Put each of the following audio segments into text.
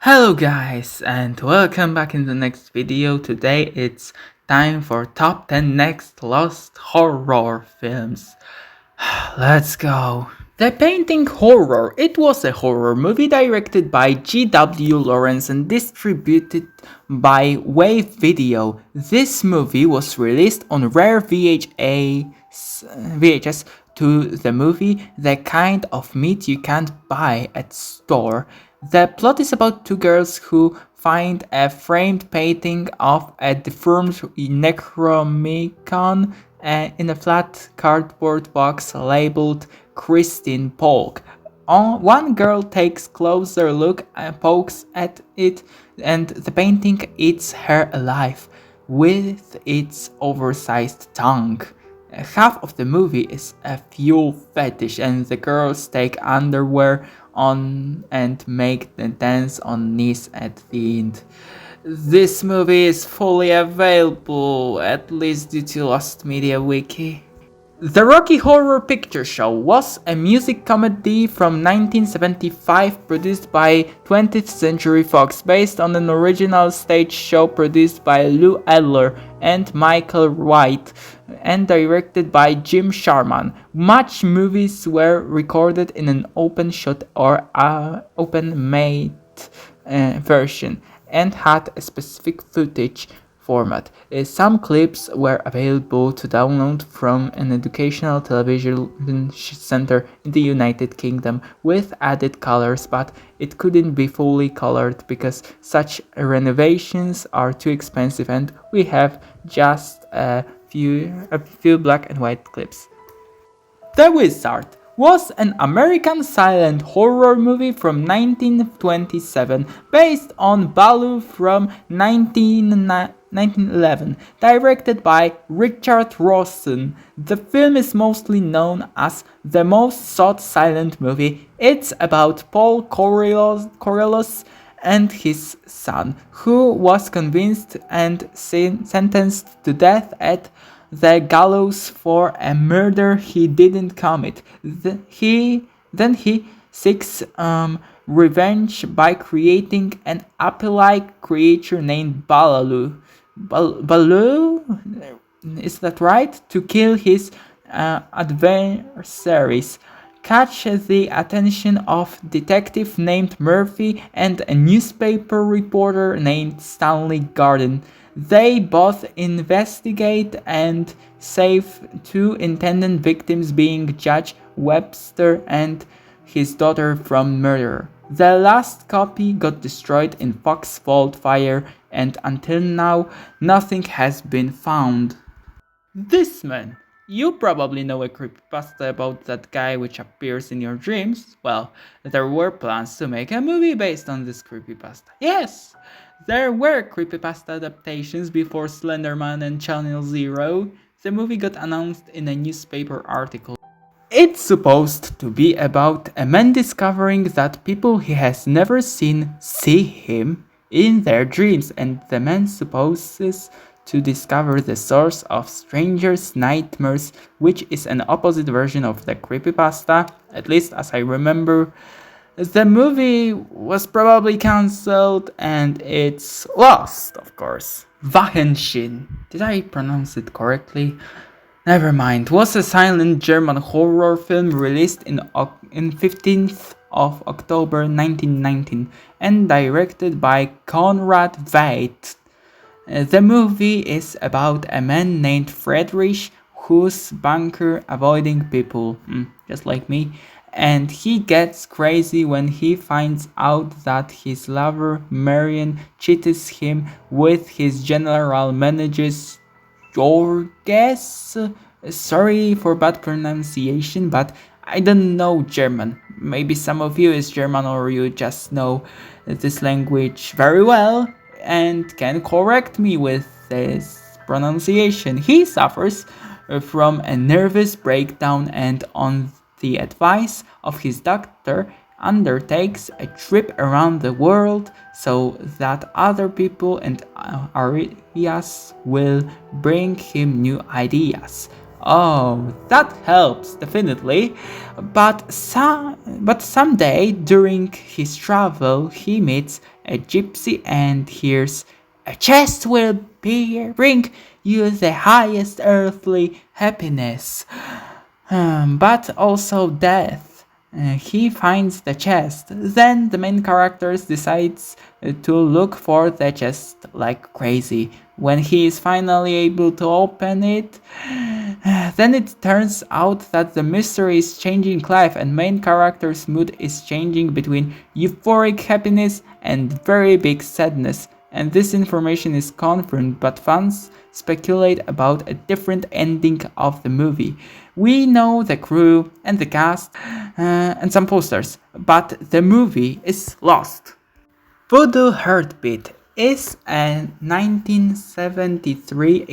Hello guys and welcome back in the next video. Today it's time for top 10 next lost horror films. Let's go. The Painting Horror. It was a horror movie directed by G.W. Lawrence and distributed by Wave Video. This movie was released on rare VHS to the movie The Kind of Meat You Can't Buy at Store. The plot is about two girls who find a framed painting of a deformed Necronomicon in a flat cardboard box labeled Christine Polk. One girl takes closer look and pokes at it, and the painting eats her alive with its oversized tongue. Half of the movie is a fuel fetish, and the girls take underwear on and make the dance on knees at the end. This movie is fully available, at least due to Lost Media Wiki. The Rocky Horror Picture Show was a music comedy from 1975 produced by 20th Century Fox based on an original stage show produced by Lou Adler and Michael White and directed by Jim Sharman. Much movies were recorded in an open shot or open-made version and had a specific footage format. Some clips were available to download from an educational television center in the United Kingdom with added colors, but it couldn't be fully colored because such renovations are too expensive, and we have just a few black and white clips. The Wizard was an American silent horror movie from 1927 based on Baloo from 1911, directed by Richard Rawson. The film is mostly known as the most sought silent movie. It's about Paul Coriolis and his son, who was convicted and sentenced to death at the gallows for a murder he didn't commit. Then he seeks revenge by creating an ape-like creature named Baloo. Baloo? Is that right? To kill his adversaries. Catch the attention of detective named Murphy and a newspaper reporter named Stanley Garden. They both investigate and save two intended victims, being Judge Webster and his daughter, from murder. The last copy got destroyed in Fox Vault fire, and until now, nothing has been found. This man. You probably know a creepypasta about that guy which appears in your dreams. Well, there were plans to make a movie based on this creepypasta. Yes, there were creepypasta adaptations before Slenderman and Channel Zero. The movie got announced in a newspaper article. It's supposed to be about a man discovering that people he has never seen see him in their dreams, and the man supposes to discover the source of strangers' nightmares, which is an opposite version of the creepypasta, at least as I remember. The movie was probably cancelled and it's lost, of course. Wachenshin. Did I pronounce it correctly? Never mind. Was a silent German horror film released in 15th of October 1919 and directed by Konrad Veidt. The movie is about a man named Friedrich who's bunker avoiding people, just like me, and he gets crazy when he finds out that his lover Marion cheats him with his general manager's Jorges. Sorry for bad pronunciation, but I don't know German. Maybe some of you is German or you just know this language very well and can correct me with this pronunciation. He suffers from a nervous breakdown and on the advice of his doctor undertakes a trip around the world so that other people and areas will bring him new ideas. Oh, that helps, definitely. But someday during his travel, he meets a gypsy and hears, "A chest will bring you the highest earthly happiness, but also death." He finds the chest. Then the main character decides to look for the chest like crazy. When he is finally able to open it, then it turns out that the mystery is changing life and main character's mood is changing between euphoric happiness and very big sadness. And this information is confirmed, but fans speculate about a different ending of the movie. We know the crew and the cast and some posters, but the movie is lost. Voodoo Heartbeat is a 1973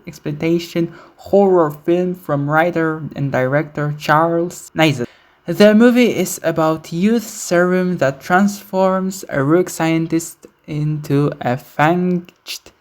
exploitation horror film from writer and director Charles Nizer. The movie is about youth serum that transforms a rogue scientist into a fanged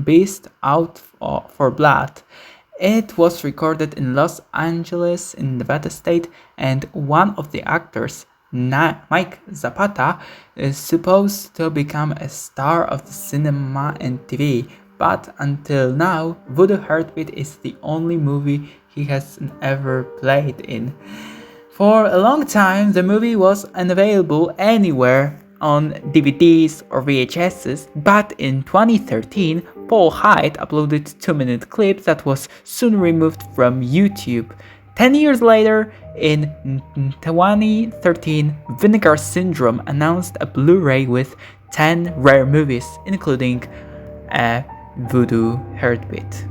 beast out for blood. It was recorded in Los Angeles in Nevada State, and one of the actors, Mike Zapata, is supposed to become a star of the cinema and TV, but until now, Voodoo Heartbeat is the only movie he has ever played in. For a long time, the movie was unavailable anywhere on DVDs or VHSs, but in 2013, Paul Hyde uploaded a 2-minute clip that was soon removed from YouTube. 10 years later, in 2013, Vinegar Syndrome announced a Blu-ray with 10 rare movies, including a Voodoo Heartbeat.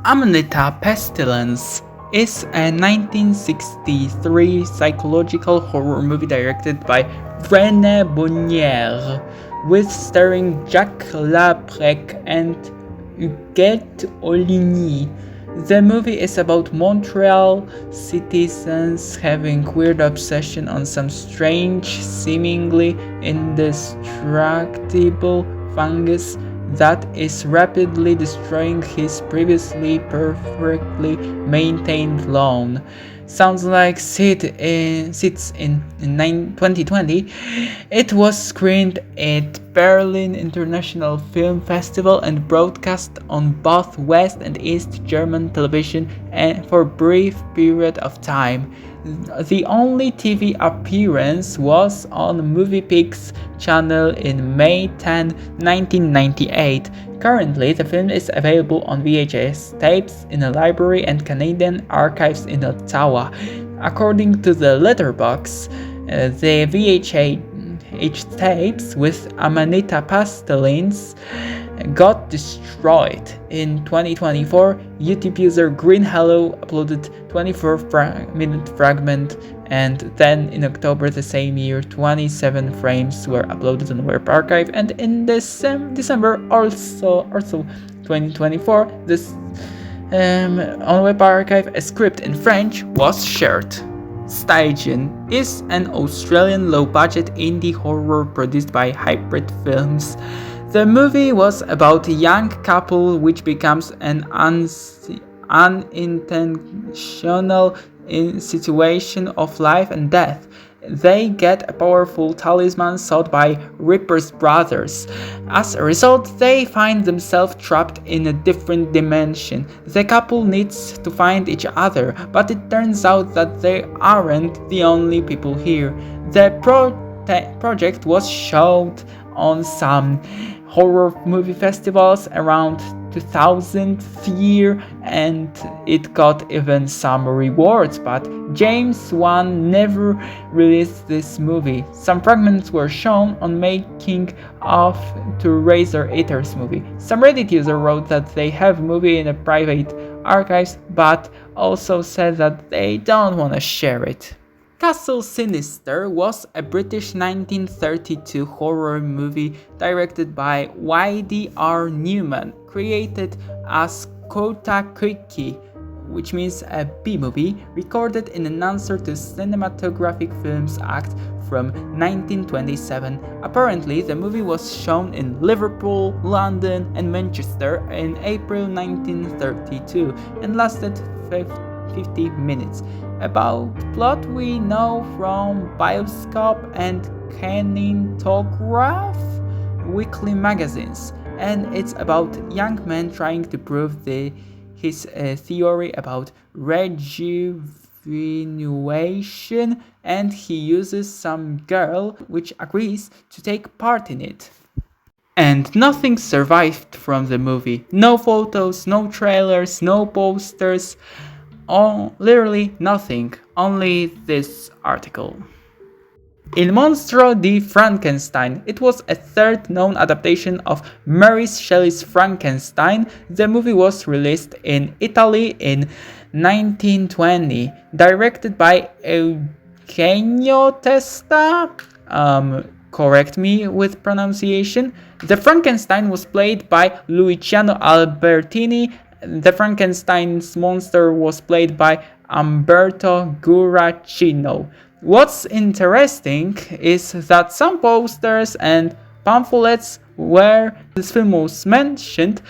Amanita Pestilence is a 1963 psychological horror movie directed by René Bonnier, with starring Jacques Labrec and Huguette Oligny. The movie is about Montreal citizens having weird obsession on some strange, seemingly indestructible fungus that is rapidly destroying his previously perfectly maintained lawn. Sounds like sits in 2020. It was screened at Berlin International Film Festival and broadcast on both West and East German television for a brief period of time. The only TV appearance was on MoviePix channel in May 10, 1998. Currently, the film is available on VHS tapes in a library and Canadian archives in Ottawa. According to the Letterboxd, the VHS tapes with Amanita Pestilence got destroyed. In 2024, YouTube user Green Hello uploaded 24-minute fragment, and then in October the same year, 27 frames were uploaded on Web Archive, and in December also 2024, this on Web Archive a script in French was shared. Stygian is an Australian low-budget indie horror produced by Hybrid Films. The movie was about a young couple which becomes an unintentional situation of life and death. They get a powerful talisman sought by Ripper's brothers. As a result, they find themselves trapped in a different dimension. The couple needs to find each other, but it turns out that they aren't the only people here. The project was shown on some horror movie festivals around 2000th year, and it got even some rewards, but James Wan never released this movie. Some fragments were shown on making of to Razor Eaters movie. Some Reddit user wrote that they have movie in a private archives, but also said that they don't want to share it. Castle Sinister was a British 1932 horror movie directed by Y.D.R. Newman, created as Kota Koiki, which means a B-movie, recorded in an answer to Cinematographic Films Act from 1927. Apparently, the movie was shown in Liverpool, London, and Manchester in April 1932 and lasted 50 minutes. About plot we know from Bioscope and Kinetograph weekly magazines, and it's about young men trying to prove his theory about rejuvenation, and he uses some girl which agrees to take part in it. And nothing survived from the movie. No photos, no trailers, no posters, literally nothing. Only this article. In Monstro de Frankenstein, it was a third known adaptation of Mary Shelley's Frankenstein. The movie was released in Italy in 1920, directed by Eugenio Testa. Correct me with pronunciation. The Frankenstein was played by Luciano Albertini. The Frankenstein's monster was played by Umberto Guracino. What's interesting is that some posters and pamphlets where this film was mentioned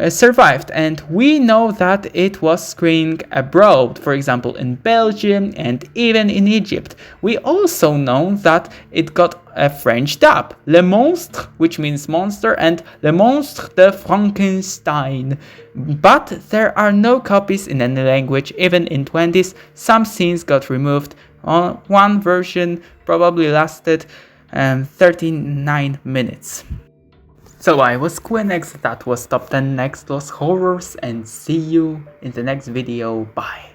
survived, and we know that it was screening abroad, for example in Belgium and even in Egypt. We also know that it got a French dub, Le Monstre, which means monster, and Le Monstro de Frankenstein. But there are no copies in any language. Even in 20s, some scenes got removed. One version probably lasted 39 minutes. So I was XquinnexX, that was Top 10 Next Lost Horrors, and see you in the next video. Bye.